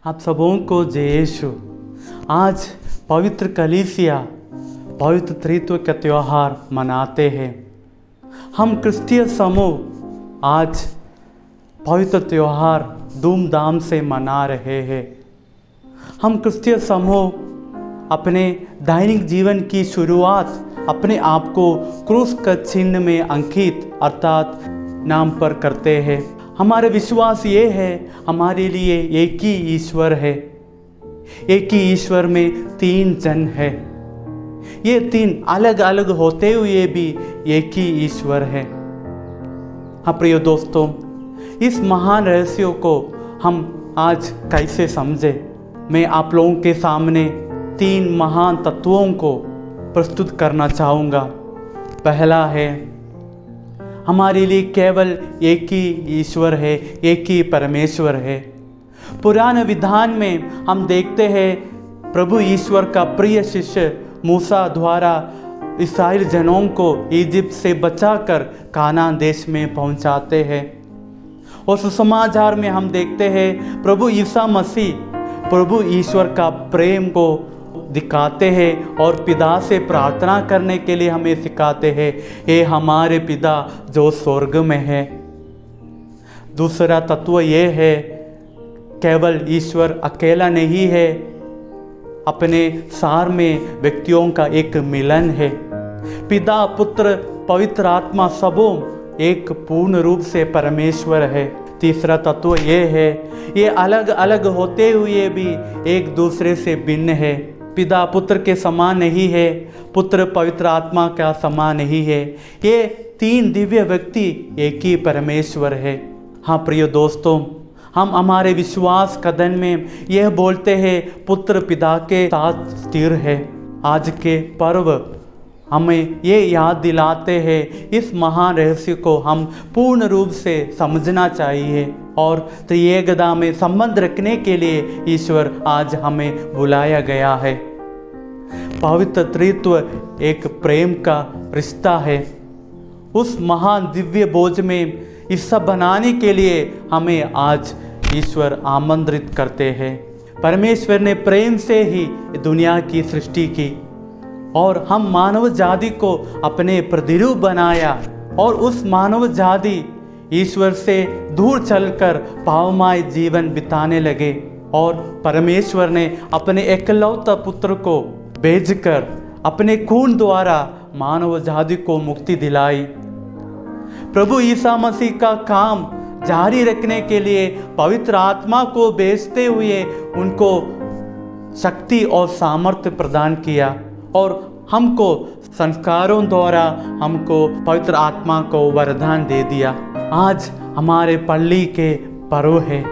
आप सबों को जय यीशु। आज पवित्र कलीसिया पवित्र त्रित्व का त्यौहार मनाते हैं। हम क्रिस्तीय समूह आज पवित्र त्यौहार धूमधाम से मना रहे हैं। हम क्रिस्तीय समूह अपने दैनिक जीवन की शुरुआत अपने आप को क्रूस का चिन्ह में अंकित अर्थात नाम पर करते हैं। हमारे विश्वास ये है हमारे लिए एक ही ईश्वर है। एक ही ईश्वर में तीन जन है। ये तीन अलग अलग होते हुए भी एक ही ईश्वर है। हाँ प्रिय दोस्तों, इस महान रहस्य को हम आज कैसे समझे, मैं आप लोगों के सामने तीन महान तत्वों को प्रस्तुत करना चाहूँगा। पहला है, हमारे लिए केवल एक ही ईश्वर है, एक ही परमेश्वर है। पुराने विधान में हम देखते हैं प्रभु ईश्वर का प्रिय शिष्य मूसा द्वारा इस्राएल जनों को इजिप्ट से बचाकर कानान देश में पहुंचाते हैं। और सुसमाचार में हम देखते हैं प्रभु ईसा मसीह प्रभु ईश्वर का प्रेम को दिखाते हैं और पिता से प्रार्थना करने के लिए हमें सिखाते हैं, हे हमारे पिता जो स्वर्ग में है। दूसरा तत्व ये है, केवल ईश्वर अकेला नहीं है, अपने सार में व्यक्तियों का एक मिलन है। पिता पुत्र पवित्र आत्मा सबों एक पूर्ण रूप से परमेश्वर है। तीसरा तत्व ये है, ये अलग अलग होते हुए भी एक दूसरे से भिन्न है। पिता पुत्र के समान नहीं है, पुत्र पवित्र आत्मा का समान नहीं है। ये तीन दिव्य व्यक्ति एक ही परमेश्वर है। हाँ प्रिय दोस्तों, हम हमारे विश्वास कथन में यह बोलते हैं पुत्र पिता के साथ स्थिर है। आज के पर्व हमें ये याद दिलाते हैं, इस महान रहस्य को हम पूर्ण रूप से समझना चाहिए और त्रिएकता में संबंध रखने के लिए ईश्वर आज हमें बुलाया गया है। पवित्र त्रित्व एक प्रेम का रिश्ता है। उस महान दिव्य भोज में हिस्सा बनाने के लिए हमें आज ईश्वर आमंत्रित करते हैं। परमेश्वर ने प्रेम से ही दुनिया की सृष्टि की और हम मानव जाति को अपने प्रतिरूप बनाया और उस मानव जाति ईश्वर से दूर चलकर पावमय जीवन बिताने लगे और परमेश्वर ने अपने एकलौता पुत्र को भेजकर अपने खून द्वारा मानव जाति को मुक्ति दिलाई। प्रभु ईसा मसीह का काम जारी रखने के लिए पवित्र आत्मा को भेजते हुए उनको शक्ति और सामर्थ्य प्रदान किया और हमको संस्कारों द्वारा हमको पवित्र आत्मा को वरदान दे दिया। आज हमारे पल्ली के पर्व है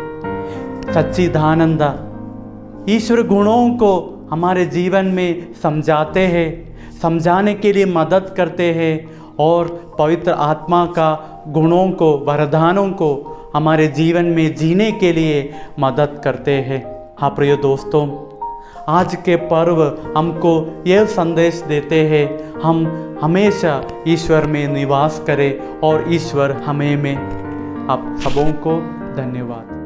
सच्चिदानंद। ईश्वर गुणों को हमारे जीवन में समझाते हैं, समझाने के लिए मदद करते हैं और पवित्र आत्मा का गुणों को वरदानों को हमारे जीवन में जीने के लिए मदद करते हैं। हाँ प्रिय दोस्तों, आज के पर्व हमको यह संदेश देते हैं, हम हमेशा ईश्वर में निवास करें और ईश्वर हमें में। आप सबों को धन्यवाद।